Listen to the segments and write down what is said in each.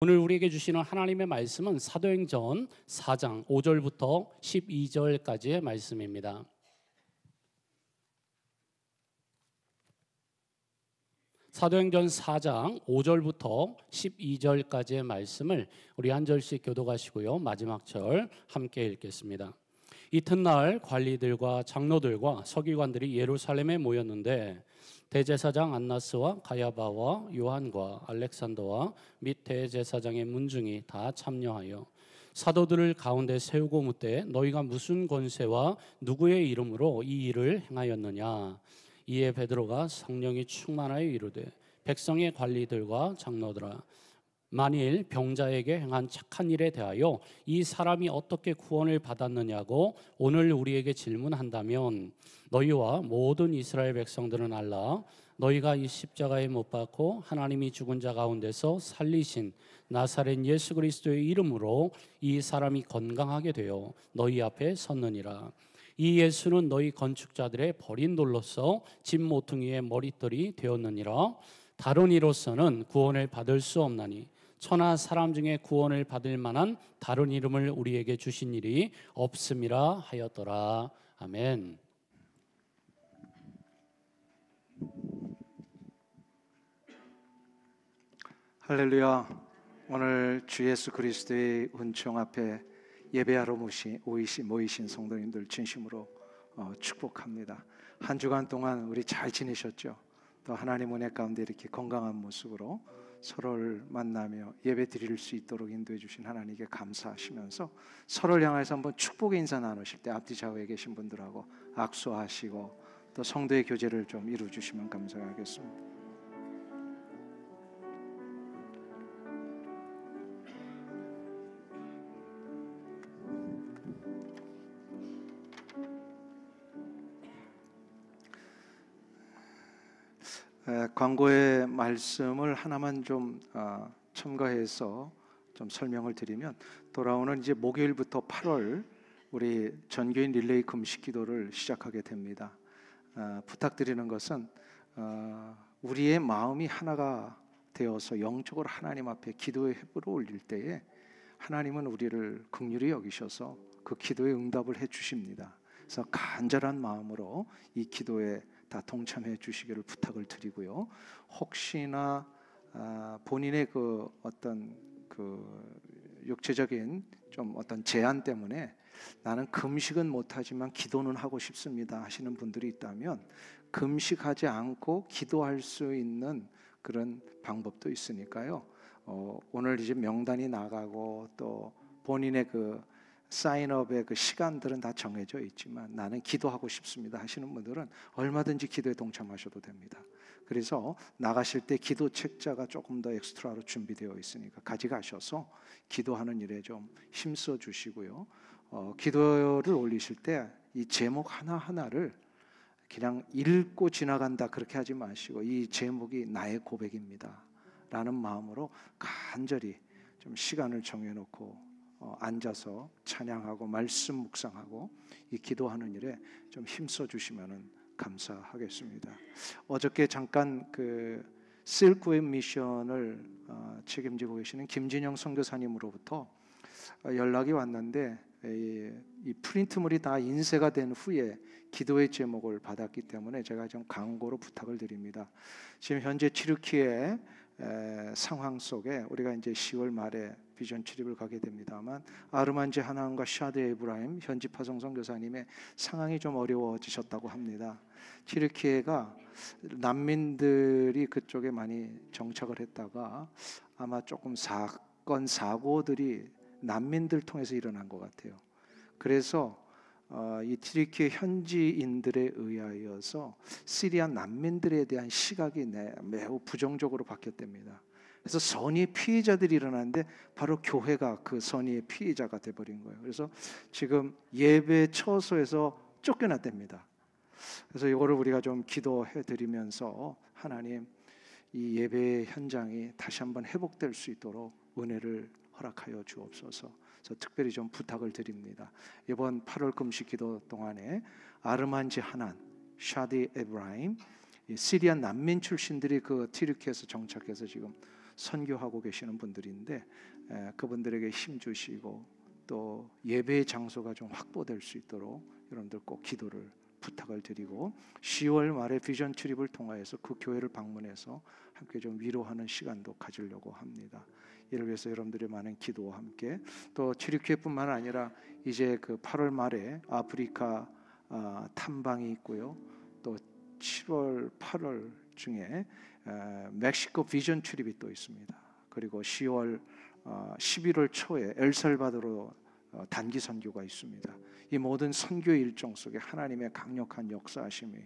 오늘 우리에게 주시는 하나님의 말씀은 사도행전 4장 5절부터 12절까지의 말씀입니다. 사도행전 4장 5절부터 12절까지의 말씀을 우리 한 절씩 교독하시고요. 마지막 절 함께 읽겠습니다. 이튿날 관리들과 장로들과 서기관들이 예루살렘에 모였는데 대제사장 안나스와 가야바와 요한과 알렉산더와 및 대제사장의 문중이 다 참여하여 사도들을 가운데 세우고 묻되 너희가 무슨 권세와 누구의 이름으로 이 일을 행하였느냐. 이에 베드로가 성령이 충만하여 이르되 백성의 관리들과 장로들아, 만일 병자에게 행한 착한 일에 대하여 이 사람이 어떻게 구원을 받았느냐고 오늘 우리에게 질문한다면 너희와 모든 이스라엘 백성들은 알라. 너희가 이 십자가에 못 박고 하나님이 죽은 자 가운데서 살리신 나사렛 예수 그리스도의 이름으로 이 사람이 건강하게 되어 너희 앞에 섰느니라. 이 예수는 너희 건축자들의 버린 돌로서 집 모퉁이의 머릿돌이 되었느니라. 다른 이로서는 구원을 받을 수 없나니 천하 사람 중에 구원을 받을 만한 다른 이름을 우리에게 주신 일이 없음이라 하였더라. 아멘. 할렐루야. 오늘 주 예수 그리스도의 은총 앞에 예배하러 모이신 성도님들 진심으로 축복합니다. 한 주간 동안 우리 잘 지내셨죠? 또 하나님 은혜 가운데 이렇게 건강한 모습으로 서로를 만나며 예배 드릴 수 있도록 인도해 주신 하나님께 감사하시면서 서로를 향해서 한번 축복의 인사 나누실 때 앞뒤 좌우에 계신 분들하고 악수하시고 또 성도의 교제를 좀 이루어 주시면 감사하겠습니다. 광고의 말씀을 하나만 좀 첨가해서 좀 설명을 드리면, 돌아오는 이제 목요일부터 8월 우리 전교인 릴레이 금식 기도를 시작하게 됩니다. 부탁드리는 것은 우리의 마음이 하나가 되어서 영적으로 하나님 앞에 기도의 회부를 올릴 때에 하나님은 우리를 긍휼히 여기셔서 그 기도에 응답을 해 주십니다. 그래서 간절한 마음으로 이 기도에 다 동참해 주시기를 부탁을 드리고요. 혹시나 본인의 그 어떤 그 육체적인 좀 어떤 제한 때문에 나는 금식은 못하지만 기도는 하고 싶습니다 하시는 분들이 있다면 금식하지 않고 기도할 수 있는 그런 방법도 있으니까요. 오늘 이제 명단이 나가고 또 본인의 그 사인업의 그 시간들은 다 정해져 있지만 나는 기도하고 싶습니다 하시는 분들은 얼마든지 기도에 동참하셔도 됩니다. 그래서 나가실 때 기도 책자가 조금 더 엑스트라로 준비되어 있으니까 가져가셔서 기도하는 일에 좀 힘써 주시고요. 기도를 올리실 때 이 제목 하나하나를 그냥 읽고 지나간다 그렇게 하지 마시고 이 제목이 나의 고백입니다 라는 마음으로 간절히 좀 시간을 정해놓고 앉아서 찬양하고 말씀 묵상하고 이 기도하는 일에 좀 힘써 주시면은 감사하겠습니다. 어저께 잠깐 그 실크웹 미션을 책임지고 계시는 김진영 선교사님으로부터 연락이 왔는데 이 프린트물이 다 인쇄가 된 후에 기도의 제목을 받았기 때문에 제가 좀 강고로 부탁을 드립니다. 지금 현재 튀르키예 상황 속에 우리가 이제 10월 말에 비전 출입을 가게 됩니다만 아르만제 하나님과 샤드 에브라임 현지 파송 선교사님의 상황이 좀 어려워지셨다고 합니다. 튀르키예가 난민들이 그쪽에 많이 정착을 했다가 아마 조금 사고들이 난민들 통해서 일어난 것 같아요. 그래서 이 튀르키예 현지인들에 의하여서 시리아 난민들에 대한 시각이 매우 부정적으로 바뀌었답니다. 그래서 선의의 피해자들이 일어났는데 바로 교회가 그 선의의 피해자가 돼버린 거예요. 그래서 지금 예배 처소에서 쫓겨났답니다. 그래서 이거를 우리가 좀 기도해 드리면서 하나님 이 예배 현장이 다시 한번 회복될 수 있도록 은혜를 허락하여 주옵소서. 그래서 특별히 좀 부탁을 드립니다. 이번 8월 금식 기도 동안에 아르만지 하난, 샤디 에브라임, 시리아 난민 출신들이 그 튀르키예에서 정착해서 지금 선교하고 계시는 분들인데 그분들에게 힘 주시고 또 예배의 장소가 좀 확보될 수 있도록 여러분들 꼭 기도를 부탁을 드리고 10월 말에 비전 트립을 통하여서 그 교회를 방문해서 함께 좀 위로하는 시간도 가지려고 합니다. 이를 위해서 여러분들의 많은 기도와 함께 또 트립교회뿐만 아니라 이제 그 8월 말에 아프리카 탐방이 있고요. 또 7월, 8월 중에 멕시코 비전 트립이 또 있습니다. 그리고 10월, 11월 초에 엘살바도르 단기 선교가 있습니다. 이 모든 선교 일정 속에 하나님의 강력한 역사하심이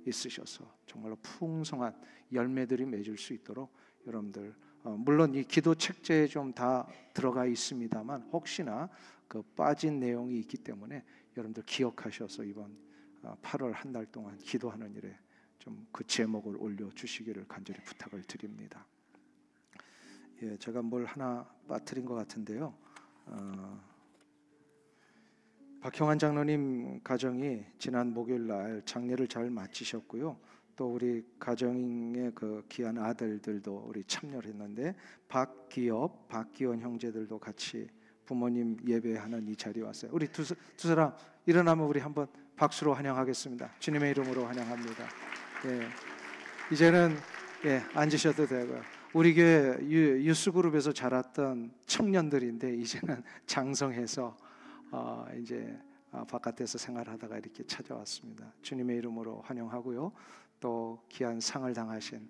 있으셔서 정말로 풍성한 열매들이 맺을 수 있도록 여러분들 물론 이 기도 책자에 좀 다 들어가 있습니다만 혹시나 그 빠진 내용이 있기 때문에 여러분들 기억하셔서 이번 8월 한 달 동안 기도하는 일에 좀 그 제목을 올려 주시기를 간절히 부탁을 드립니다. 예, 제가 뭘 하나 빠뜨린 것 같은데요. 박형환 장로님 가정이 지난 목요일 날 장례를 잘 마치셨고요. 또 우리 가정의 그 귀한 아들들도 우리 참여를 했는데 박기업, 박기원 형제들도 같이 부모님 예배하는 이 자리에 왔어요. 우리 두 사람 일어나면 우리 한번 박수로 환영하겠습니다. 주님의 이름으로 환영합니다. 예, 이제는 앉으셔도 되고요. 우리 교회 유스그룹에서 자랐던 청년들인데 이제는 장성해서 이제 바깥에서 생활하다가 이렇게 찾아왔습니다. 주님의 이름으로 환영하고요. 또 귀한 상을 당하신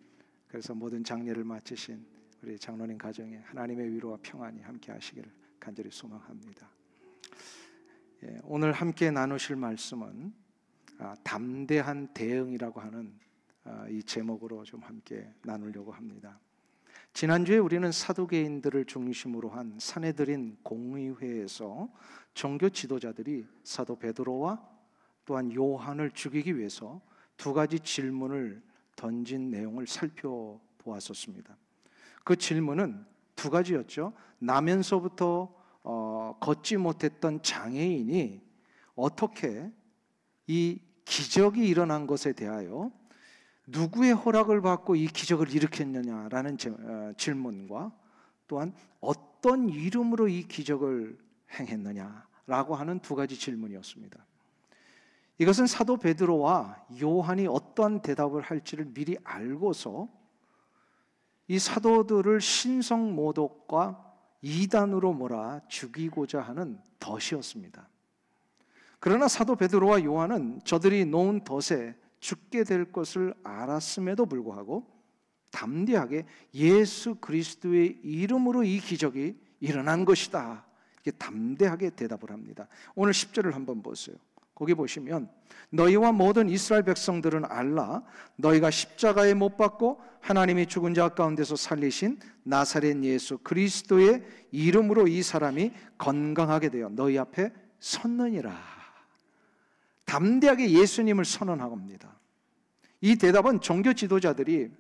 그래서 모든 장례를 마치신 우리 장로님 가정에 하나님의 위로와 평안이 함께 하시기를 간절히 소망합니다. 예, 오늘 함께 나누실 말씀은 담대한 대응이라고 하는 이 제목으로 좀 함께 나누려고 합니다. 지난주에 우리는 사두개인들을 중심으로 한 사내들인 공의회에서 종교 지도자들이 사도 베드로와 또한 요한을 죽이기 위해서 두 가지 질문을 던진 내용을 살펴보았었습니다. 그 질문은 두 가지였죠. 나면서부터 걷지 못했던 장애인이 어떻게 이 기적이 일어난 것에 대하여 누구의 허락을 받고 이 기적을 일으켰느냐라는 질문과 또한 어떤 이름으로 이 기적을 행했느냐라고 하는 두 가지 질문이었습니다. 이것은 사도 베드로와 요한이 어떠한 대답을 할지를 미리 알고서 이 사도들을 신성모독과 이단으로 몰아 죽이고자 하는 덫이었습니다. 그러나 사도 베드로와 요한은 저들이 놓은 덫에 죽게 될 것을 알았음에도 불구하고 담대하게 예수 그리스도의 이름으로 이 기적이 일어난 것이다. 이렇게 담대하게 대답을 합니다. 오늘 10절을 한번 보세요. 거기 보시면 너희와 모든 이스라엘 백성들은 알라 너희가 십자가에 못 박고 하나님이 죽은 자 가운데서 살리신 나사렛 예수 그리스도의 이름으로 이 사람이 건강하게 되어 너희 앞에 섰느니라. 담대하게 예수님을 선언합니다. 이 대답은 종교 지도자들이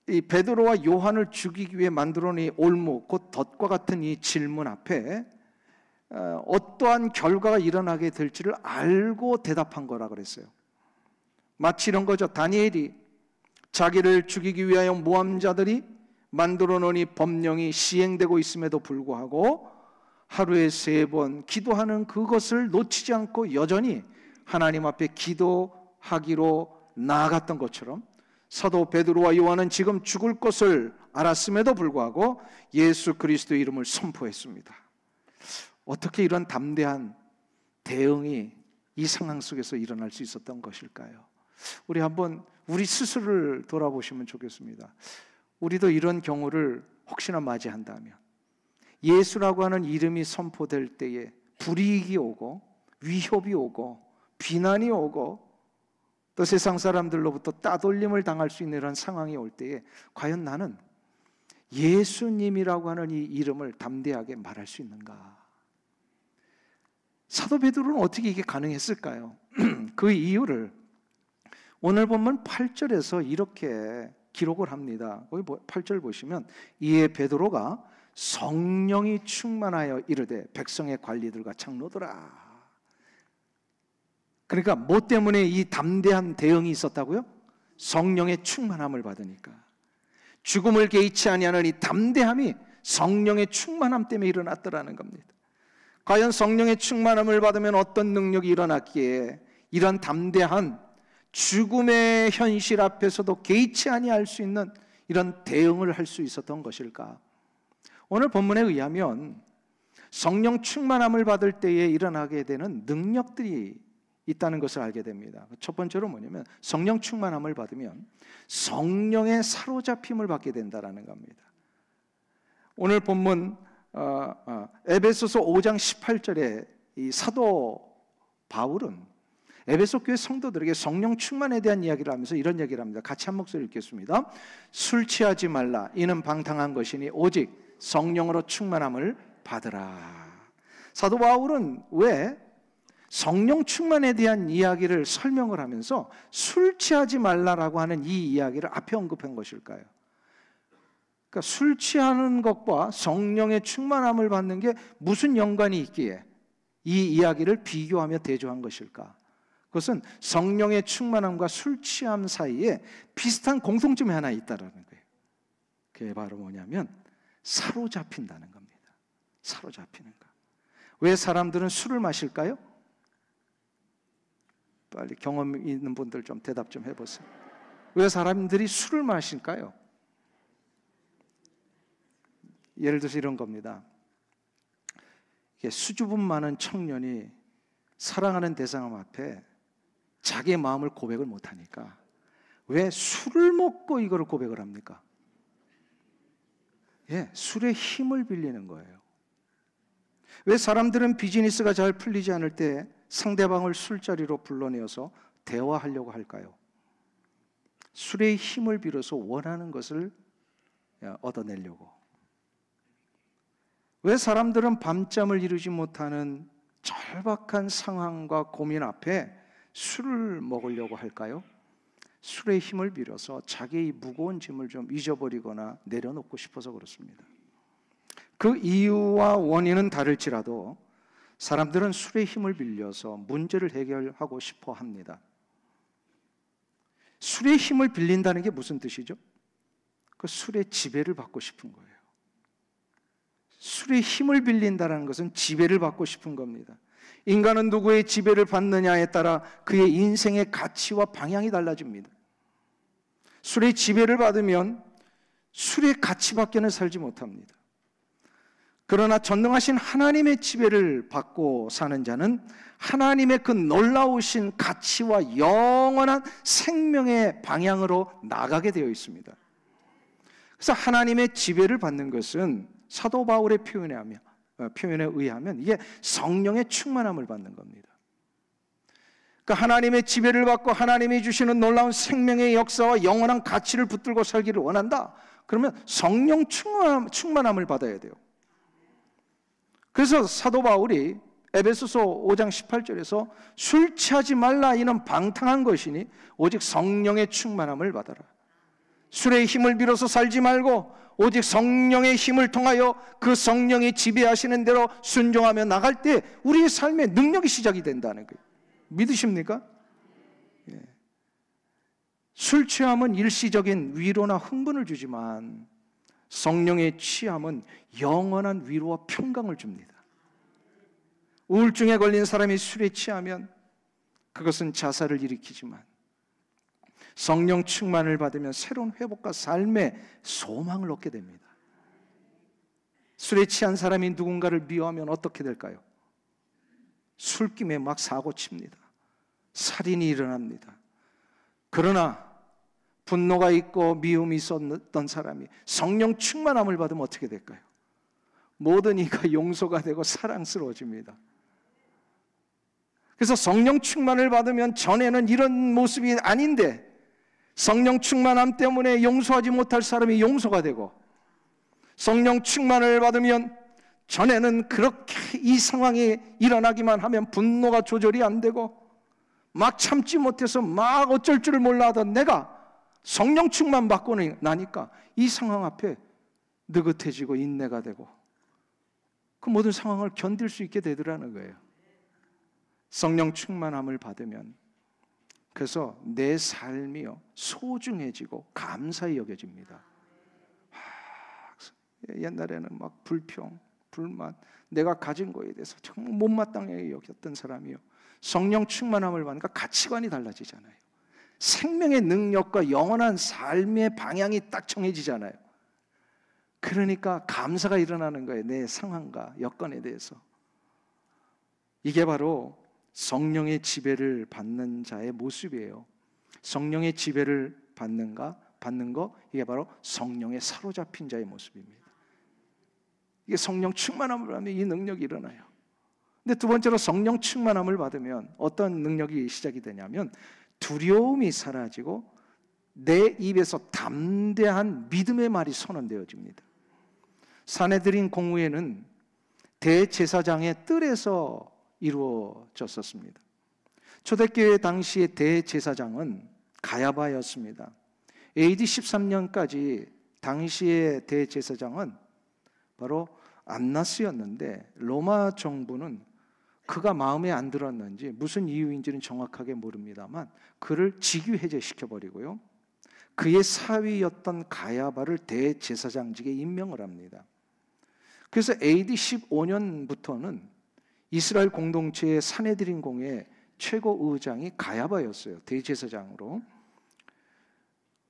이 베드로와 요한을 죽이기 위해 만들어낸 올무 곧 덫과 같은 이 질문 앞에 어떠한 결과가 일어나게 될지를 알고 대답한 거라 그랬어요. 마치 이런 거죠. 다니엘이 자기를 죽이기 위하여 모함자들이 만들어 놓은 이 법령이 시행되고 있음에도 불구하고 하루에 3번 기도하는 그것을 놓치지 않고 여전히 하나님 앞에 기도하기로 나아갔던 것처럼 사도 베드로와 요한은 지금 죽을 것을 알았음에도 불구하고 예수 그리스도의 이름을 선포했습니다. 어떻게 이런 담대한 대응이 이 상황 속에서 일어날 수 있었던 것일까요? 우리 한번 우리 스스로를 돌아보시면 좋겠습니다. 우리도 이런 경우를 혹시나 맞이한다면 예수라고 하는 이름이 선포될 때에 불이익이 오고 위협이 오고 비난이 오고 또 세상 사람들로부터 따돌림을 당할 수 있는 이런 상황이 올 때에 과연 나는 예수님이라고 하는 이 이름을 담대하게 말할 수 있는가? 사도 베드로는 어떻게 이게 가능했을까요? 그 이유를 오늘 본문 8절에서 이렇게 기록을 합니다. 거기 8절 보시면 이에 베드로가 성령이 충만하여 이르되 백성의 관리들과 장로들아. 그러니까 뭐 때문에 이 담대한 대응이 있었다고요? 성령의 충만함을 받으니까. 죽음을 개의치 아니하는 이 담대함이 성령의 충만함 때문에 일어났더라는 겁니다. 과연 성령의 충만함을 받으면 어떤 능력이 일어났기에 이런 담대한 죽음의 현실 앞에서도 개의치 아니할 수 있는 이런 대응을 할 수 있었던 것일까? 오늘 본문에 의하면 성령 충만함을 받을 때에 일어나게 되는 능력들이 있다는 것을 알게 됩니다. 첫 번째로 뭐냐면 성령 충만함을 받으면 성령의 사로잡힘을 받게 된다는 겁니다. 오늘 본문 에베소서 5장 18절에 이 사도 바울은 에베소 교회 성도들에게 성령 충만에 대한 이야기를 하면서 이런 얘기를 합니다. 같이 한 목소리 읽겠습니다. 술 취하지 말라. 이는 방탕한 것이니 오직 성령으로 충만함을 받으라. 사도 바울은 왜 성령 충만에 대한 이야기를 설명을 하면서 술 취하지 말라라고 하는 이 이야기를 앞에 언급한 것일까요? 그러니까 술 취하는 것과 성령의 충만함을 받는 게 무슨 연관이 있기에 이 이야기를 비교하며 대조한 것일까? 그것은 성령의 충만함과 술 취함 사이에 비슷한 공통점이 하나 있다는 거예요. 그게 바로 뭐냐면 사로잡힌다는 겁니다. 사로잡히는 것. 왜 사람들은 술을 마실까요? 빨리 경험 있는 분들 좀 대답 좀 해보세요. 왜 사람들이 술을 마실까요? 예를 들어서 이런 겁니다. 수줍음 많은 청년이 사랑하는 대상 앞에 자기의 마음을 고백을 못하니까 왜 술을 먹고 이거를 고백을 합니까? 술의 힘을 빌리는 거예요. 왜 사람들은 비즈니스가 잘 풀리지 않을 때 상대방을 술자리로 불러내어서 대화하려고 할까요? 술의 힘을 빌어서 원하는 것을 얻어내려고. 왜 사람들은 밤잠을 이루지 못하는 절박한 상황과 고민 앞에 술을 먹으려고 할까요? 술의 힘을 빌어서 자기의 무거운 짐을 좀 잊어버리거나 내려놓고 싶어서 그렇습니다. 그 이유와 원인은 다를지라도 사람들은 술의 힘을 빌려서 문제를 해결하고 싶어 합니다. 술의 힘을 빌린다는 게 무슨 뜻이죠? 그 술의 지배를 받고 싶은 거예요. 술의 힘을 빌린다는 것은 지배를 받고 싶은 겁니다. 인간은 누구의 지배를 받느냐에 따라 그의 인생의 가치와 방향이 달라집니다. 술의 지배를 받으면 술의 가치밖에는 살지 못합니다. 그러나 전능하신 하나님의 지배를 받고 사는 자는 하나님의 그 놀라우신 가치와 영원한 생명의 방향으로 나가게 되어 있습니다. 그래서 하나님의 지배를 받는 것은 사도 바울의 표현에 의하면 이게 성령의 충만함을 받는 겁니다. 그러니까 하나님의 지배를 받고 하나님이 주시는 놀라운 생명의 역사와 영원한 가치를 붙들고 살기를 원한다. 그러면 성령 충만함을 받아야 돼요. 그래서 사도 바울이 에베소서 5장 18절에서 술 취하지 말라 이는 방탕한 것이니 오직 성령의 충만함을 받아라. 술의 힘을 빌어서 살지 말고 오직 성령의 힘을 통하여 그 성령이 지배하시는 대로 순종하며 나갈 때 우리의 삶의 능력이 시작이 된다는 거예요. 믿으십니까? 술 취함은 일시적인 위로나 흥분을 주지만 성령의 취함은 영원한 위로와 평강을 줍니다. 우울증에 걸린 사람이 술에 취하면 그것은 자살을 일으키지만 성령 충만을 받으면 새로운 회복과 삶의 소망을 얻게 됩니다. 술에 취한 사람이 누군가를 미워하면 어떻게 될까요? 술김에 막 사고칩니다. 살인이 일어납니다. 그러나 분노가 있고 미움이 있었던 사람이 성령 충만함을 받으면 어떻게 될까요? 모든 이가 용서가 되고 사랑스러워집니다. 그래서 성령 충만을 받으면 전에는 이런 모습이 아닌데 성령 충만함 때문에 용서하지 못할 사람이 용서가 되고 성령 충만을 받으면 전에는 그렇게 이 상황이 일어나기만 하면 분노가 조절이 안 되고 막 참지 못해서 막 어쩔 줄을 몰라 하던 내가 성령 충만 받고 나니까 이 상황 앞에 느긋해지고 인내가 되고 그 모든 상황을 견딜 수 있게 되더라는 거예요. 성령 충만함을 받으면 그래서 내 삶이요 소중해지고 감사히 여겨집니다. 옛날에는 막 불평, 불만, 내가 가진 거에 대해서 정말 못마땅하게 여겼던 사람이요, 성령 충만함을 받으니까 가치관이 달라지잖아요. 생명의 능력과 영원한 삶의 방향이 딱 정해지잖아요. 그러니까 감사가 일어나는 거예요. 내 상황과 여건에 대해서. 이게 바로 성령의 지배를 받는 자의 모습이에요. 성령의 지배를 받는 거, 이게 바로 성령에 사로잡힌 자의 모습입니다. 이게 성령 충만함을 받으면 이 능력이 일어나요. 근데 두 번째로 성령 충만함을 받으면 어떤 능력이 시작이 되냐면 두려움이 사라지고 내 입에서 담대한 믿음의 말이 선언되어집니다. 사내들인 공회는 대제사장의 뜰에서 이루어졌었습니다. 초대교회 당시의 대제사장은 가야바였습니다. AD 13년까지 당시의 대제사장은 바로 안나스였는데 로마 정부는 그가 마음에 안 들었는지 무슨 이유인지는 정확하게 모릅니다만 그를 직위 해제시켜버리고요, 그의 사위였던 가야바를 대제사장직에 임명을 합니다. 그래서 AD 15년부터는 이스라엘 공동체의 사내들인 공회 최고 의장이 가야바였어요. 대제사장으로.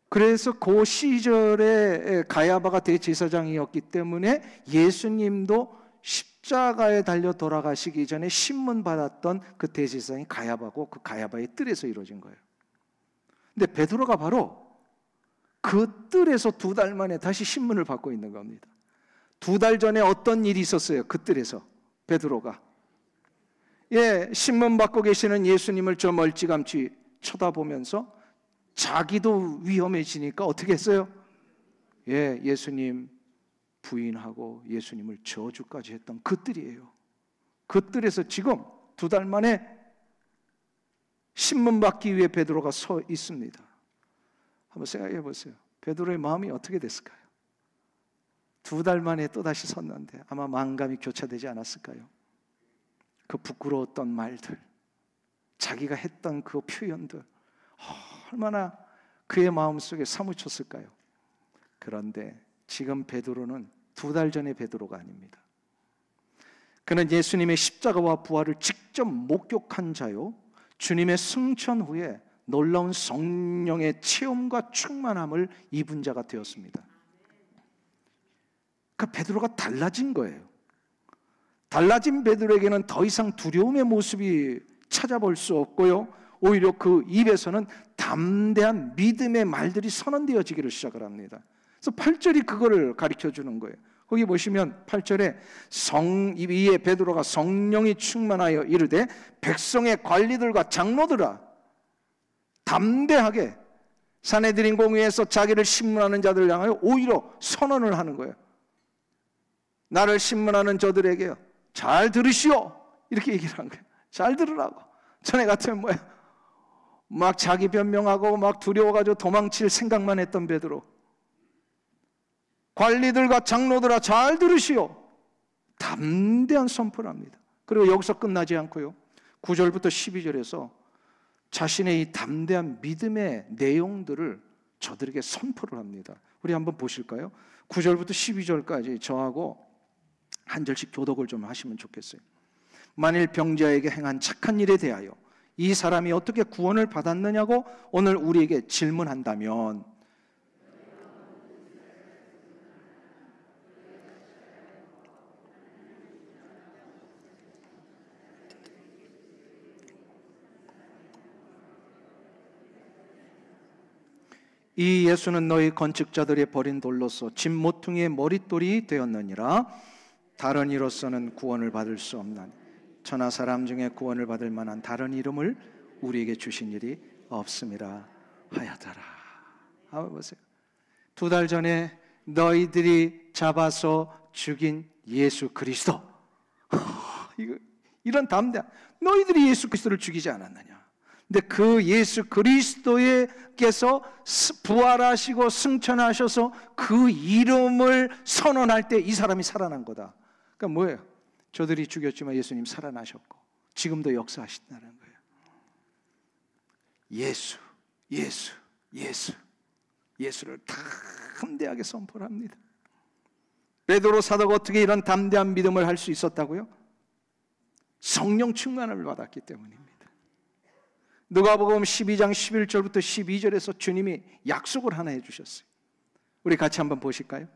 그래서 그 시절에 가야바가 대제사장이었기 때문에 예수님도 십자가에 달려 돌아가시기 전에 신문 받았던 그 대제사장이 가야바고 그 가야바의 뜰에서 이루어진 거예요. 근데 베드로가 바로 그 뜰에서 2달 만에 다시 신문을 받고 있는 겁니다. 2달 전에 어떤 일이 있었어요? 그 뜰에서 베드로가 신문 받고 계시는 예수님을 저 멀찌감치 쳐다보면서 자기도 위험해지니까 어떻게 했어요? 예수님 부인하고 예수님을 저주까지 했던 그 뜰이에요. 그 뜰에서 지금 2달 만에 신문 받기 위해 베드로가 서 있습니다. 한번 생각해 보세요. 베드로의 마음이 어떻게 됐을까요? 2달 만에 또다시 섰는데 아마 만감이 교차되지 않았을까요? 그 부끄러웠던 말들, 자기가 했던 그 표현들, 얼마나 그의 마음속에 사무쳤을까요? 그런데 지금 베드로는 2달 전의 베드로가 아닙니다. 그는 예수님의 십자가와 부활을 직접 목격한 자요, 주님의 승천 후에 놀라운 성령의 체험과 충만함을 입은 자가 되었습니다. 그러니까 베드로가 달라진 거예요. 달라진 베드로에게는 더 이상 두려움의 모습이 찾아볼 수 없고요, 오히려 그 입에서는 담대한 믿음의 말들이 선언되어지기를 시작을 합니다. 그래서 8절이 그거를 가르쳐 주는 거예요. 거기 보시면 8절에 이에 베드로가 성령이 충만하여 이르되 백성의 관리들과 장로들아, 담대하게 사내들인 공회에서 자기를 신문하는 자들을 향하여 오히려 선언을 하는 거예요. 나를 신문하는 저들에게요, 잘 들으시오, 이렇게 얘기를 한 거예요. 잘 들으라고. 전에 같으면 뭐예요? 막 자기 변명하고 막 두려워가지고 도망칠 생각만 했던 베드로, 관리들과 장로들아 잘 들으시오, 담대한 선포를 합니다. 그리고 여기서 끝나지 않고요, 9절부터 12절에서 자신의 이 담대한 믿음의 내용들을 저들에게 선포를 합니다. 우리 한번 보실까요? 9절부터 12절까지 저하고 한 절씩 교독을 좀 하시면 좋겠어요. 만일 병자에게 행한 착한 일에 대하여 이 사람이 어떻게 구원을 받았느냐고 오늘 우리에게 질문한다면, 이 예수는 너희 건축자들이 버린 돌로서 집 모퉁이의 머릿돌이 되었느니라. 다른 이로서는 구원을 받을 수 없나니 천하 사람 중에 구원을 받을 만한 다른 이름을 우리에게 주신 일이 없음이라 하였더라. 한번 보세요. 2달 전에 너희들이 잡아서 죽인 예수 그리스도, 이런 담대한, 너희들이 예수 그리스도를 죽이지 않았느냐. 근데 그 예수 그리스도께서 부활하시고 승천하셔서 그 이름을 선언할 때 이 사람이 살아난 거다. 그러니까 뭐예요? 저들이 죽였지만 예수님 살아나셨고 지금도 역사하신다는 거예요. 예수, 예수, 예수, 예수를 담대하게 선포를 합니다. 베드로 사도가 어떻게 이런 담대한 믿음을 할 수 있었다고요? 성령 충만함을 받았기 때문입니다. 누가복음 12장 11절부터 12절에서 주님이 약속을 하나 해주셨어요. 우리 같이 한번 보실까요?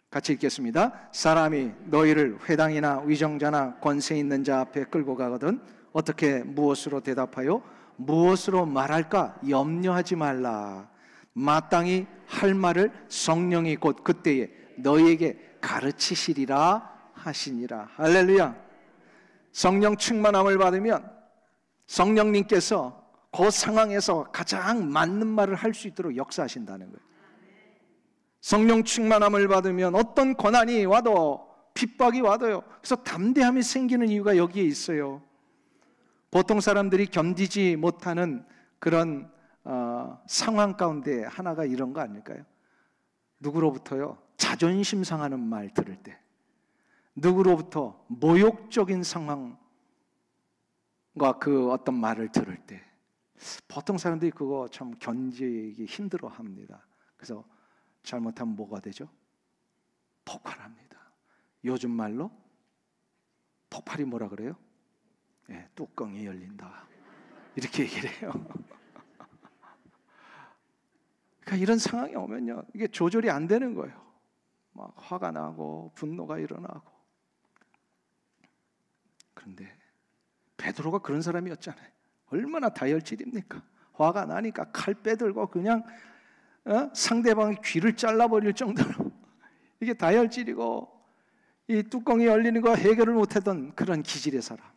같이 읽겠습니다. 사람이 너희를 회당이나 위정자나 권세 있는 자 앞에 끌고 가거든 어떻게 무엇으로 대답하여 무엇으로 말할까 염려하지 말라. 마땅히 할 말을 성령이 곧 그때에 너희에게 가르치시리라 하시니라. 할렐루야. 성령 충만함을 받으면 성령님께서 그 상황에서 가장 맞는 말을 할 수 있도록 역사하신다는 거예요. 성령 충만함을 받으면 어떤 고난이 와도 핍박이 와도요, 그래서 담대함이 생기는 이유가 여기에 있어요. 보통 사람들이 견디지 못하는 그런 상황 가운데 하나가 이런 거 아닐까요? 누구로부터요? 자존심 상하는 말 들을 때, 누구로부터 모욕적인 상황과 그 어떤 말을 들을 때, 보통 사람들이 그거 참 견디기 힘들어 합니다. 그래서 잘못하면 뭐가 되죠? 폭발합니다. 요즘 말로 폭발이 뭐라 그래요? 네, 뚜껑이 열린다. 이렇게 얘기를 해요. 그러니까 이런 상황이 오면요, 이게 조절이 안 되는 거예요. 막 화가 나고 분노가 일어나고. 그런데 베드로가 그런 사람이었잖아요. 얼마나 다혈질입니까? 화가 나니까 칼 빼들고 그냥 상대방의 귀를 잘라버릴 정도로 이게 다혈질이고, 이 뚜껑이 열리는 거 해결을 못했던 그런 기질의 사람.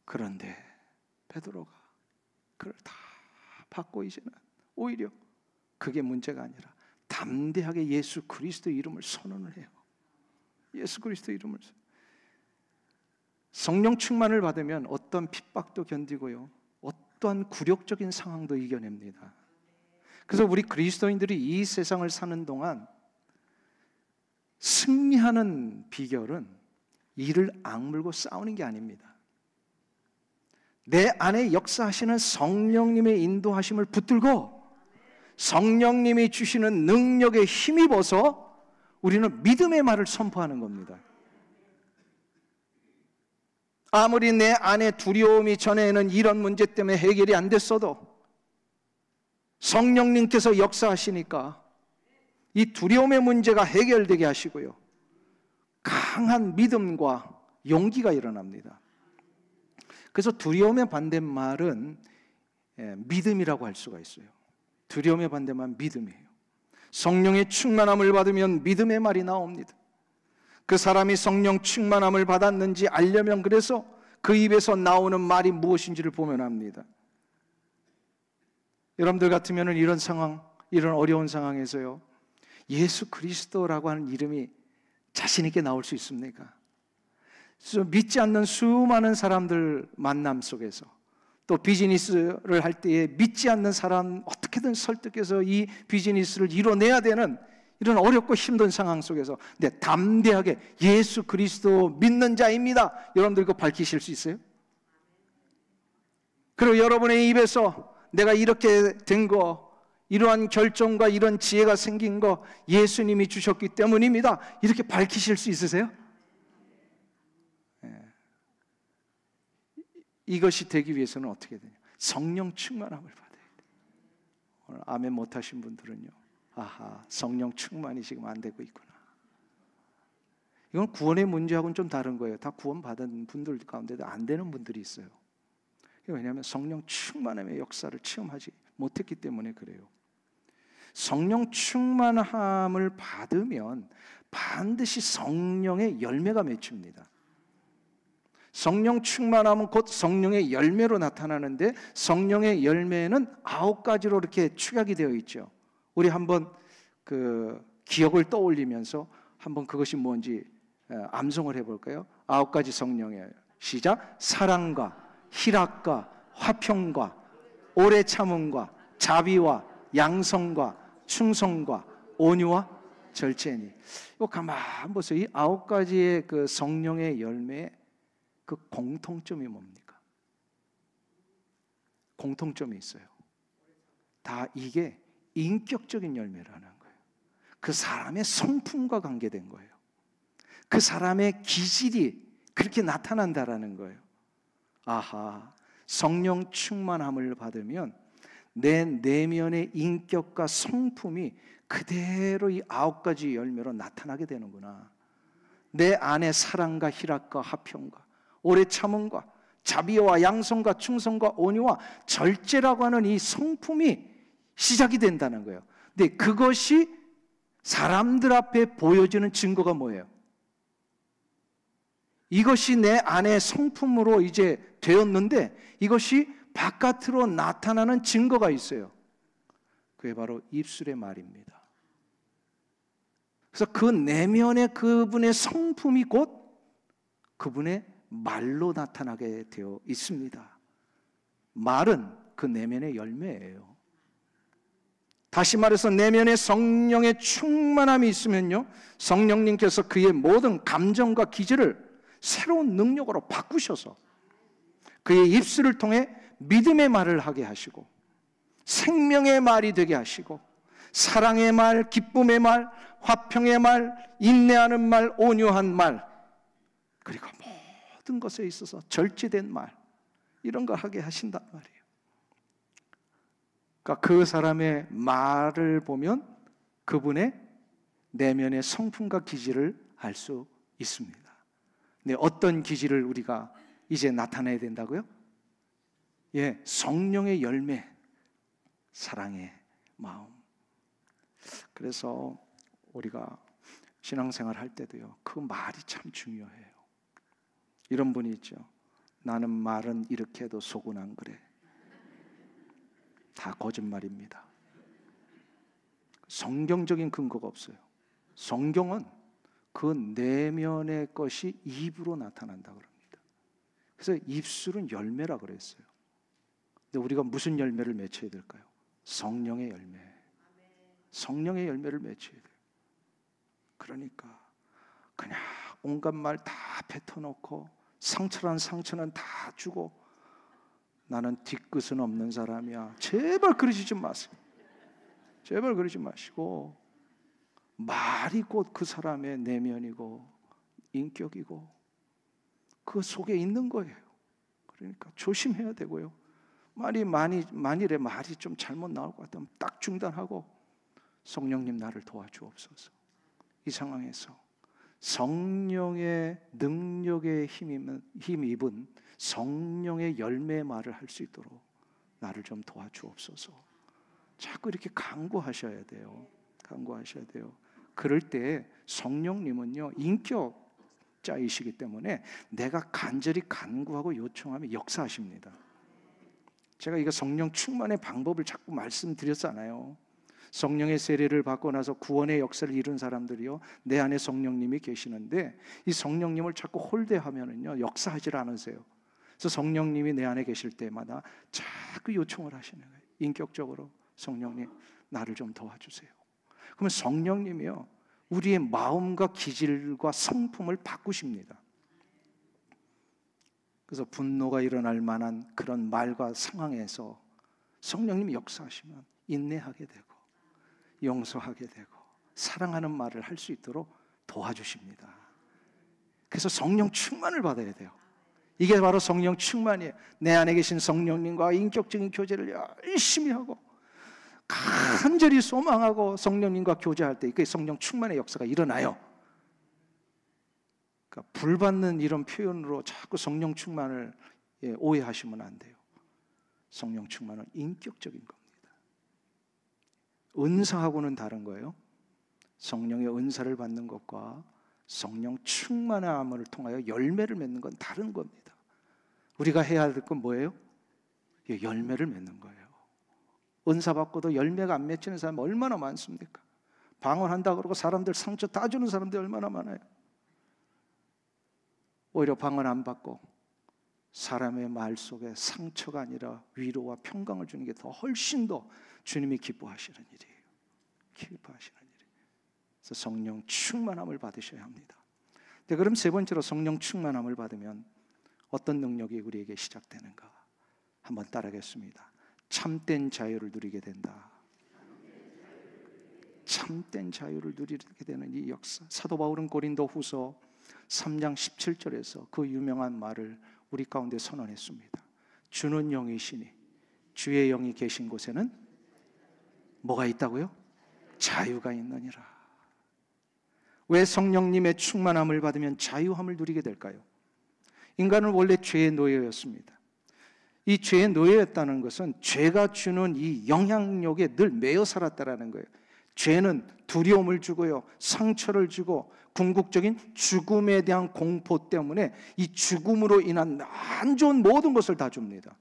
그런데 베드로가 그걸 다 받고 이제는 오히려 그게 문제가 아니라 담대하게 예수 그리스도의 이름을 선언을 해요. 예수 그리스도의 이름을. 성령 충만을 받으면 어떤 핍박도 견디고요, 어떠한 굴욕적인 상황도 이겨냅니다. 그래서 우리 그리스도인들이 이 세상을 사는 동안 승리하는 비결은 이를 악물고 싸우는 게 아닙니다. 내 안에 역사하시는 성령님의 인도하심을 붙들고 성령님이 주시는 능력에 힘입어서 우리는 믿음의 말을 선포하는 겁니다. 아무리 내 안에 두려움이 전에는 이런 문제 때문에 해결이 안 됐어도 성령님께서 역사하시니까 이 두려움의 문제가 해결되게 하시고요, 강한 믿음과 용기가 일어납니다. 그래서 두려움의 반대말은 믿음이라고 할 수가 있어요. 두려움의 반대말은 믿음이에요. 성령의 충만함을 받으면 믿음의 말이 나옵니다. 그 사람이 성령 충만함을 받았는지 알려면 그래서 그 입에서 나오는 말이 무엇인지를 보면 합니다. 여러분들 같으면 이런 상황, 이런 어려운 상황에서요, 예수 그리스도라고 하는 이름이 자신 있게 나올 수 있습니까? 믿지 않는 수많은 사람들 만남 속에서, 또 비즈니스를 할 때에 믿지 않는 사람 어떻게든 설득해서 이 비즈니스를 이뤄내야 되는 이런 어렵고 힘든 상황 속에서 담대하게 예수 그리스도 믿는 자입니다, 여러분들 이거 밝히실 수 있어요? 그리고 여러분의 입에서 내가 이렇게 된 거, 이러한 결정과 이런 지혜가 생긴 거 예수님이 주셨기 때문입니다, 이렇게 밝히실 수 있으세요? 이것이 되기 위해서는 어떻게 되냐? 성령 충만함을 받아야 돼요. 오늘 아멘 못하신 분들은요, 아하, 성령 충만이 지금 안 되고 있구나. 이건 구원의 문제하고는 좀 다른 거예요. 다 구원받은 분들 가운데도 안 되는 분들이 있어요. 왜냐하면 성령 충만함의 역사를 체험하지 못했기 때문에 그래요. 성령 충만함을 받으면 반드시 성령의 열매가 맺힙니다. 성령 충만함은 곧 성령의 열매로 나타나는데, 성령의 열매는 9가지로 이렇게 축약이 되어 있죠. 우리 한번 그 기억을 떠올리면서 한번 그것이 뭔지 암송을 해볼까요? 9가지 성령의 시작. 사랑과 희락과 화평과 오래 참음과 자비와 양성과 충성과 온유와 절제니. 이거 가만 보세요. 이 9가지의 그 성령의 열매의 그 공통점이 뭡니까? 공통점이 있어요. 다 이게 인격적인 열매라는 거예요. 그 사람의 성품과 관계된 거예요. 그 사람의 기질이 그렇게 나타난다라는 거예요. 아하, 성령 충만함을 받으면 내 내면의 인격과 성품이 그대로 이 9가지 열매로 나타나게 되는구나. 내 안에 사랑과 희락과 화평과 오래 참음과 자비와 양성과 충성과 온유와 절제라고 하는 이 성품이 시작이 된다는 거예요. 근데 그것이 사람들 앞에 보여지는 증거가 뭐예요? 이것이 내 안의 성품으로 이제 되었는데 이것이 바깥으로 나타나는 증거가 있어요. 그게 바로 입술의 말입니다. 그래서 그 내면의 그분의 성품이 곧 그분의 말로 나타나게 되어 있습니다. 말은 그 내면의 열매예요. 다시 말해서 내면에 성령의 충만함이 있으면요, 성령님께서 그의 모든 감정과 기질을 새로운 능력으로 바꾸셔서 그의 입술을 통해 믿음의 말을 하게 하시고 생명의 말이 되게 하시고 사랑의 말, 기쁨의 말, 화평의 말, 인내하는 말, 온유한 말, 그리고 모든 것에 있어서 절제된 말, 이런 걸 하게 하신단 말이에요. 그러니까 그 사람의 말을 보면 그분의 내면의 성품과 기질을 알 수 있습니다. 근데 어떤 기질을 우리가 이제 나타내야 된다고요? 예, 성령의 열매, 사랑의 마음. 그래서 우리가 신앙생활 할 때도요, 그 말이 참 중요해요. 이런 분이 있죠. 나는 말은 이렇게 해도 속은 안 그래. 다 거짓말입니다. 성경적인 근거가 없어요. 성경은 그 내면의 것이 입으로 나타난다 그럽니다. 그래서 입술은 열매라 그랬어요. 근데 우리가 무슨 열매를 맺혀야 될까요? 성령의 열매. 성령의 열매를 맺혀야 돼요. 그러니까 그냥 온갖 말 다 뱉어놓고 상처란 상처는 다 주고 나는 뒤끝은 없는 사람이야. 제발 그러지 좀 마세요. 제발 그러지 마시고 말이 곧 그 사람의 내면이고 인격이고 그 속에 있는 거예요. 그러니까 조심해야 되고요. 만일에 말이 좀 잘못 나올 것 같으면 딱 중단하고 성령님 나를 도와주옵소서. 이 상황에서 성령의 능력에 힘입은 성령의 열매의 말을 할 수 있도록 나를 좀 도와주옵소서. 자꾸 이렇게 간구하셔야 돼요. 간구하셔야 돼요. 그럴 때 성령님은요, 인격자이시기 때문에 내가 간절히 간구하고 요청하면 역사하십니다. 제가 이거 성령 충만의 방법을 자꾸 말씀드렸잖아요. 성령의 세례를 받고 나서 구원의 역사를 이룬 사람들이요, 내 안에 성령님이 계시는데 이 성령님을 자꾸 홀대하면은요, 역사하질 않으세요. 그래서 성령님이 내 안에 계실 때마다 자꾸 요청을 하시는 거예요. 인격적으로 성령님 나를 좀 도와주세요. 그러면 성령님이요, 우리의 마음과 기질과 성품을 바꾸십니다. 그래서 분노가 일어날 만한 그런 말과 상황에서 성령님이 역사하시면 인내하게 되고 용서하게 되고 사랑하는 말을 할 수 있도록 도와주십니다. 그래서 성령 충만을 받아야 돼요. 이게 바로 성령 충만이에요. 내 안에 계신 성령님과 인격적인 교제를 열심히 하고 간절히 소망하고 성령님과 교제할 때 그게 성령 충만의 역사가 일어나요. 그러니까 불받는 이런 표현으로 자꾸 성령 충만을 오해하시면 안 돼요. 성령 충만은 인격적인 겁니다. 은사하고는 다른 거예요. 성령의 은사를 받는 것과 성령 충만함을 통하여 열매를 맺는 건 다른 겁니다. 우리가 해야 될 건 뭐예요? 열매를 맺는 거예요. 은사 받고도 열매가 안 맺히는 사람 얼마나 많습니까? 방언한다 그러고 사람들 상처 다 주는 사람들이 얼마나 많아요. 오히려 방언 안 받고 사람의 말 속에 상처가 아니라 위로와 평강을 주는 게 더 훨씬 더 주님이 기뻐하시는 일이에요. 기뻐하시는 일이에요. 그래서 성령 충만함을 받으셔야 합니다. 네, 그럼 세 번째로 성령 충만함을 받으면 어떤 능력이 우리에게 시작되는가? 한번 따라하겠습니다. 참된 자유를 누리게 된다. 참된 자유를 누리게 되는 이 역사. 사도 바울은 고린도후서 3장 17절에서 그 유명한 말을 우리 가운데 선언했습니다. 주는 영이시니 주의 영이 계신 곳에는 뭐가 있다고요? 자유가 있느니라. 왜 성령님의 충만함을 받으면 자유함을 누리게 될까요? 인간은 원래 죄의 노예였습니다. 이 죄의 노예였다는 것은 죄가 주는 이 영향력에 늘 매여 살았다라는 거예요. 죄는 두려움을 주고요, 상처를 주고 궁극적인 죽음에 대한 공포 때문에 이 죽음으로 인한 안 좋은 모든 것을 다 줍니다.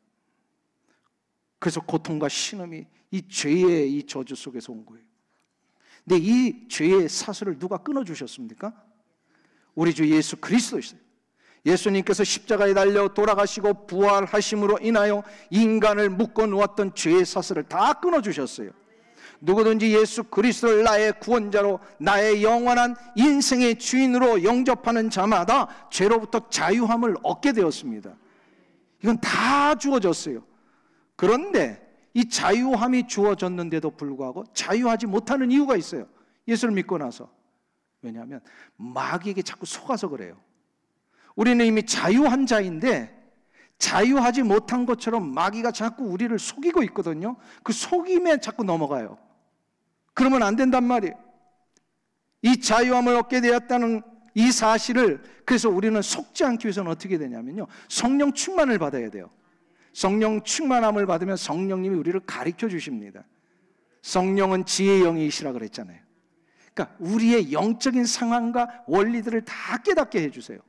그래서 고통과 신음이 이 죄의 이 저주 속에서 온 거예요. 근데 이 죄의 사슬을 누가 끊어주셨습니까? 우리 주 예수 그리스도이세요. 예수님께서 십자가에 달려 돌아가시고 부활하심으로 인하여 인간을 묶어놓았던 죄의 사슬을 다 끊어주셨어요. 누구든지 예수 그리스도를 나의 구원자로, 나의 영원한 인생의 주인으로 영접하는 자마다 죄로부터 자유함을 얻게 되었습니다. 이건 다 주어졌어요. 그런데 이 자유함이 주어졌는데도 불구하고 자유하지 못하는 이유가 있어요. 예수를 믿고 나서. 왜냐하면 마귀에게 자꾸 속아서 그래요. 우리는 이미 자유한 자인데 자유하지 못한 것처럼 마귀가 자꾸 우리를 속이고 있거든요. 그 속임에 자꾸 넘어가요. 그러면 안 된단 말이에요. 이 자유함을 얻게 되었다는 이 사실을, 그래서 우리는 속지 않기 위해서는 어떻게 되냐면요, 성령 충만을 받아야 돼요. 성령 충만함을 받으면 성령님이 우리를 가르쳐 주십니다. 성령은 지혜의 영이시라 그랬잖아요. 그러니까 우리의 영적인 상황과 원리들을 다 깨닫게 해주세요.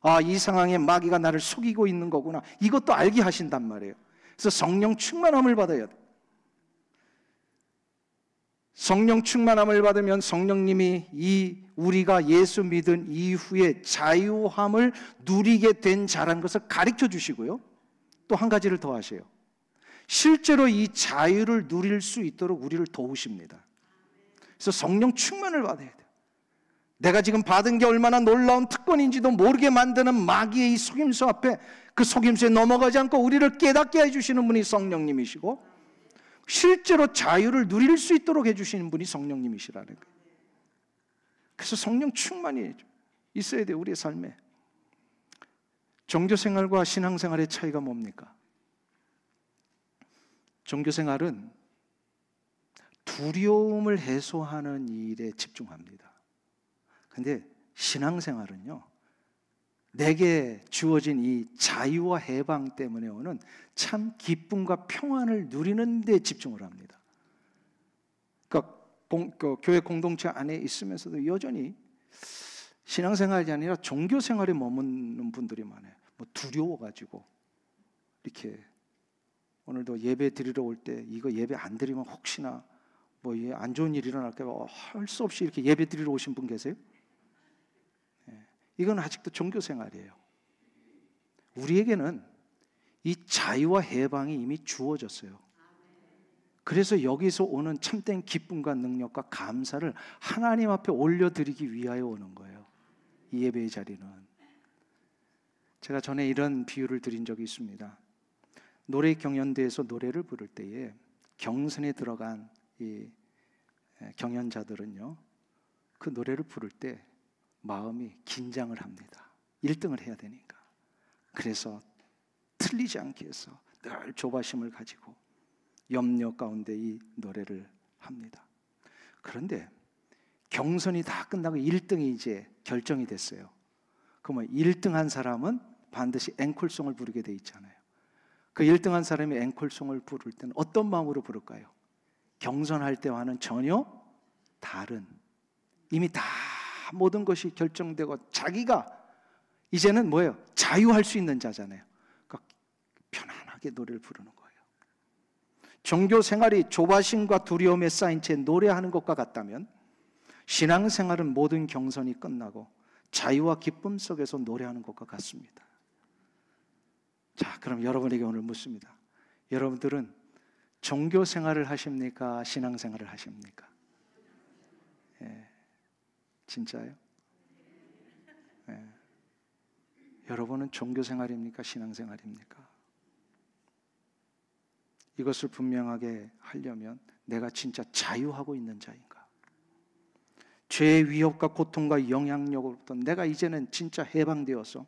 아, 이 상황에 마귀가 나를 속이고 있는 거구나, 이것도 알게 하신단 말이에요. 그래서 성령 충만함을 받아야 돼요. 성령 충만함을 받으면 성령님이 이 우리가 예수 믿은 이후에 자유함을 누리게 된 자라는 것을 가르쳐 주시고요, 또 한 가지를 더 하세요. 실제로 이 자유를 누릴 수 있도록 우리를 도우십니다. 그래서 성령 충만을 받아야 돼요. 내가 지금 받은 게 얼마나 놀라운 특권인지도 모르게 만드는 마귀의 이 속임수 앞에, 그 속임수에 넘어가지 않고 우리를 깨닫게 해주시는 분이 성령님이시고, 실제로 자유를 누릴 수 있도록 해주시는 분이 성령님이시라는 거예요. 그래서 성령 충만이 있어야 돼요, 우리의 삶에. 종교생활과 신앙생활의 차이가 뭡니까? 종교생활은 두려움을 해소하는 일에 집중합니다. 근데 신앙생활은요, 내게 주어진 이 자유와 해방 때문에 오는 참 기쁨과 평안을 누리는 데 집중을 합니다. 그러니까 교회 공동체 안에 있으면서도 여전히 신앙생활이 아니라 종교생활에 머무는 분들이 많아요. 뭐 두려워가지고 이렇게 오늘도 예배 드리러 올 때 이거 예배 안 드리면 혹시나 뭐 안 좋은 일이 일어날까 봐 할 수 없이 이렇게 예배 드리러 오신 분 계세요? 이건 아직도 종교생활이에요. 우리에게는 이 자유와 해방이 이미 주어졌어요. 그래서 여기서 오는 참된 기쁨과 능력과 감사를 하나님 앞에 올려드리기 위하여 오는 거예요, 이 예배의 자리는. 제가 전에 이런 비유를 드린 적이 있습니다. 노래 경연대에서 노래를 부를 때에 경선에 들어간 이 경연자들은요, 그 노래를 부를 때 마음이 긴장을 합니다. 1등을 해야 되니까. 그래서 틀리지 않게 해서 늘 조바심을 가지고 염려 가운데 이 노래를 합니다. 그런데 경선이 다 끝나고 1등이 이제 결정이 됐어요. 그러면 1등한 사람은 반드시 앵콜송을 부르게 돼 있잖아요. 그 1등한 사람이 앵콜송을 부를 때는 어떤 마음으로 부를까요? 경선할 때와는 전혀 다른, 이미 다 모든 것이 결정되고 자기가 이제는 뭐예요? 자유할 수 있는 자잖아요. 그러니까 편안하게 노래를 부르는 거예요. 종교 생활이 조바심과 두려움에 쌓인 채 노래하는 것과 같다면 신앙생활은 모든 경선이 끝나고 자유와 기쁨 속에서 노래하는 것과 같습니다. 자, 그럼 여러분에게 오늘 묻습니다. 여러분들은 종교 생활을 하십니까? 신앙 생활을 하십니까? 예, 진짜요? 예. 여러분은 종교 생활입니까? 신앙 생활입니까? 이것을 분명하게 하려면 내가 진짜 자유하고 있는 자인가? 죄의 위협과 고통과 영향력으로부터 내가 이제는 진짜 해방되어서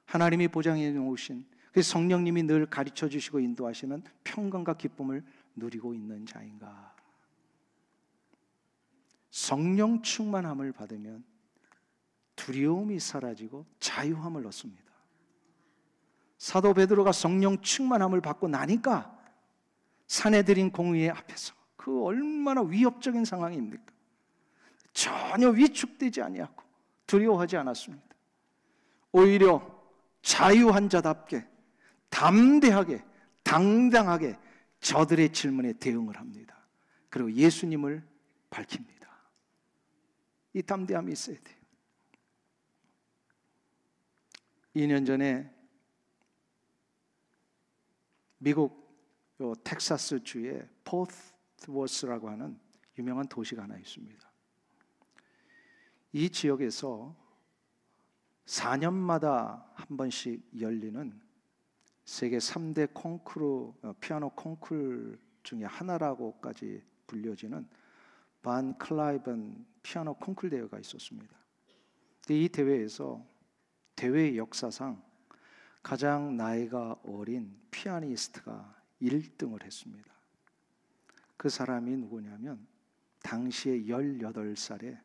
하나님이 보장해 놓으신 그 성령님이 늘 가르쳐 주시고 인도하시는 평강과 기쁨을 누리고 있는 자인가? 성령 충만함을 받으면 두려움이 사라지고 자유함을 얻습니다. 사도 베드로가 성령 충만함을 받고 나니까 사내들인 공의 앞에서 그 얼마나 위협적인 상황입니까? 전혀 위축되지 아니하고 두려워하지 않았습니다. 오히려 자유한 자답게 담대하게 당당하게 저들의 질문에 대응을 합니다. 그리고 예수님을 밝힙니다. 이 담대함이 있어야 돼요. 2년 전에 미국 텍사스 주에 포트워스라고 하는 유명한 도시가 하나 있습니다. 이 지역에서 4년마다 한 번씩 열리는 세계 3대 피아노 콩쿠르 중에 하나라고까지 불려지는 반 클라이번 피아노 콩쿠르 대회가 있었습니다. 이 대회에서 대회 역사상 가장 나이가 어린 피아니스트가 1등을 했습니다. 그 사람이 누구냐면 당시에 18살의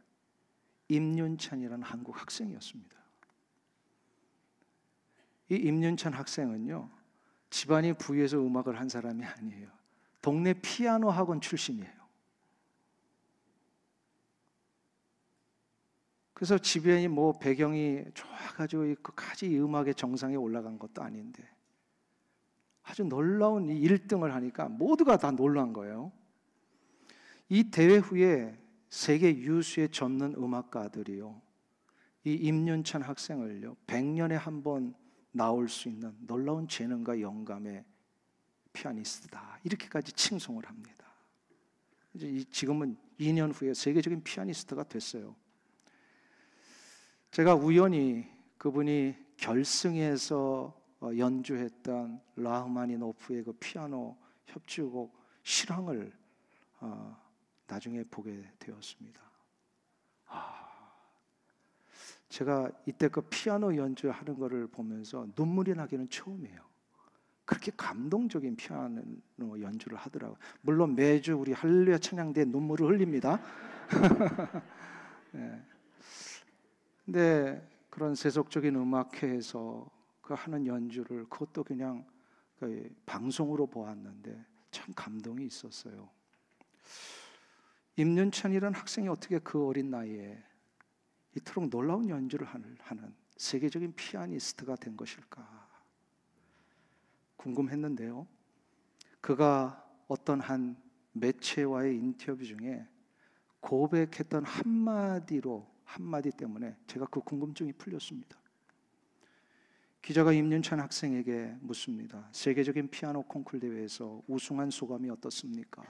임윤찬이라는 한국 학생이었습니다. 이 임윤찬 학생은요, 집안이 부유해서 음악을 한 사람이 아니에요. 동네 피아노 학원 출신이에요. 그래서 집안이 뭐 배경이 좋아가지고 끝까지 음악의 정상에 올라간 것도 아닌데 아주 놀라운 이 1등을 하니까 모두가 다 놀란 거예요. 이 대회 후에 세계 유수의 전문 음악가들이요, 이 임윤찬 학생을요 100년에 한 번 나올 수 있는 놀라운 재능과 영감의 피아니스트다 이렇게까지 칭송을 합니다. 이제 지금은 2년 후에 세계적인 피아니스트가 됐어요. 제가 우연히 그분이 결승에서 연주했던 라흐마니노프의 그 피아노 협주곡 실황을 나중에 보게 되었습니다. 제가 이때 그 피아노 연주하는 것을 보면서 눈물이 나기는 처음이에요. 그렇게 감동적인 피아노 연주를 하더라고요. 물론 매주 우리 할렐루야 찬양대에 눈물을 흘립니다. 네. 근데 그런 세속적인 음악회에서 그 하는 연주를 그것도 그냥 그 방송으로 보았는데 참 감동이 있었어요. 임윤찬이라는 학생이 어떻게 그 어린 나이에 이토록 놀라운 연주를 하는 세계적인 피아니스트가 된 것일까 궁금했는데요. 그가 어떤 한 매체와의 인터뷰 중에 고백했던 한마디 때문에 제가 그 궁금증이 풀렸습니다. 기자가 임윤찬 학생에게 묻습니다. 세계적인 피아노 콩쿠르 대회에서 우승한 소감이 어떻습니까?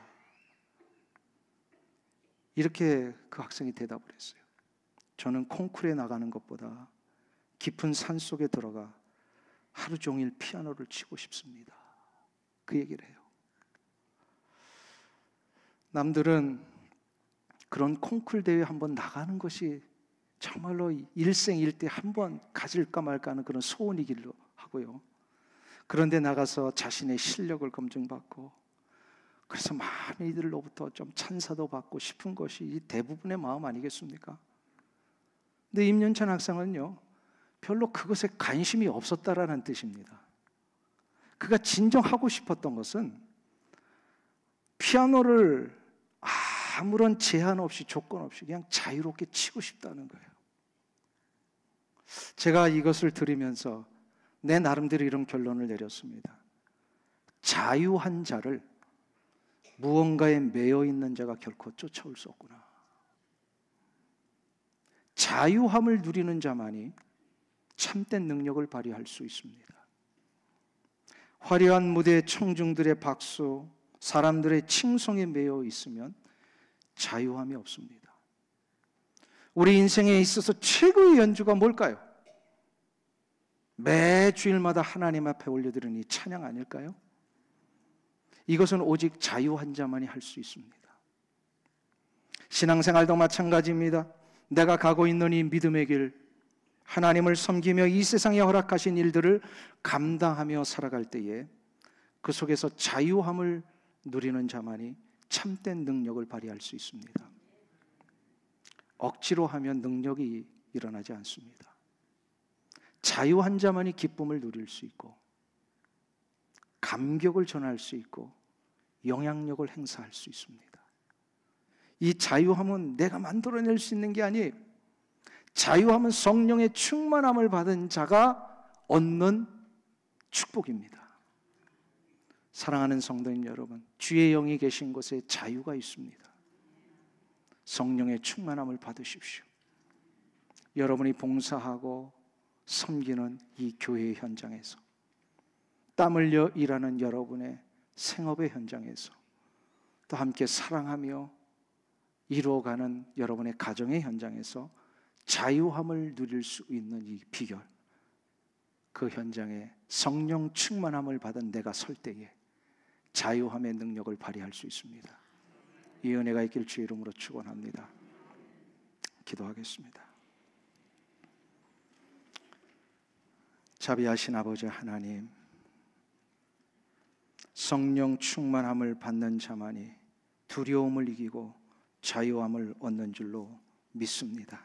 이렇게 그 학생이 대답을 했어요. 저는 콩쿠르에 나가는 것보다 깊은 산 속에 들어가 하루 종일 피아노를 치고 싶습니다. 그 얘기를 해요. 남들은 그런 콩쿠르 대회에 한번 나가는 것이 정말로 일생일대 한번 가질까 말까 하는 그런 소원이기도 하고요. 그런데 나가서 자신의 실력을 검증받고 그래서 많은 이들로부터 좀 찬사도 받고 싶은 것이 대부분의 마음 아니겠습니까? 근데 임윤찬 학생은요 별로 그것에 관심이 없었다라는 뜻입니다. 그가 진정 하고 싶었던 것은 피아노를 아무런 제한 없이 조건 없이 그냥 자유롭게 치고 싶다는 거예요. 제가 이것을 들으면서 내 나름대로 이런 결론을 내렸습니다. 자유한 자를 무언가에 매여 있는 자가 결코 쫓아올 수 없구나. 자유함을 누리는 자만이 참된 능력을 발휘할 수 있습니다. 화려한 무대, 청중들의 박수, 사람들의 칭송에 매여 있으면 자유함이 없습니다. 우리 인생에 있어서 최고의 연주가 뭘까요? 매 주일마다 하나님 앞에 올려드리는 이 찬양 아닐까요? 이것은 오직 자유한 자만이 할 수 있습니다. 신앙생활도 마찬가지입니다. 내가 가고 있는 이 믿음의 길, 하나님을 섬기며 이 세상에 허락하신 일들을 감당하며 살아갈 때에 그 속에서 자유함을 누리는 자만이 참된 능력을 발휘할 수 있습니다. 억지로 하면 능력이 일어나지 않습니다. 자유한 자만이 기쁨을 누릴 수 있고 감격을 전할 수 있고 영향력을 행사할 수 있습니다. 이 자유함은 내가 만들어낼 수 있는 게 아니에요. 자유함은 성령의 충만함을 받은 자가 얻는 축복입니다. 사랑하는 성도님 여러분, 주의 영이 계신 곳에 자유가 있습니다. 성령의 충만함을 받으십시오. 여러분이 봉사하고 섬기는 이 교회의 현장에서, 땀 흘려 일하는 여러분의 생업의 현장에서, 또 함께 사랑하며 이루어가는 여러분의 가정의 현장에서 자유함을 누릴 수 있는 이 비결, 그 현장에 성령 충만함을 받은 내가 설 때에 자유함의 능력을 발휘할 수 있습니다. 이 은혜가 있길 주의 이름으로 축원합니다. 기도하겠습니다. 자비하신 아버지 하나님, 성령 충만함을 받는 자만이 두려움을 이기고 자유함을 얻는 줄로 믿습니다.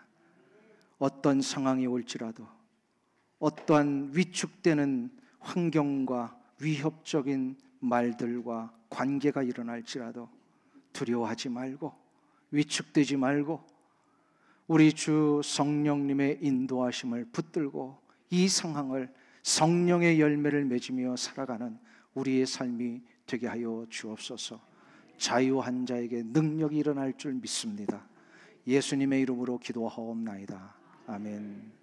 어떤 상황이 올지라도, 어떠한 위축되는 환경과 위협적인 말들과 관계가 일어날지라도 두려워하지 말고 위축되지 말고 우리 주 성령님의 인도하심을 붙들고 이 상황을 성령의 열매를 맺으며 살아가는 우리의 삶이 되게 하여 주옵소서. 자유한 자에게 능력이 일어날 줄 믿습니다. 예수님의 이름으로 기도하옵나이다. 아멘.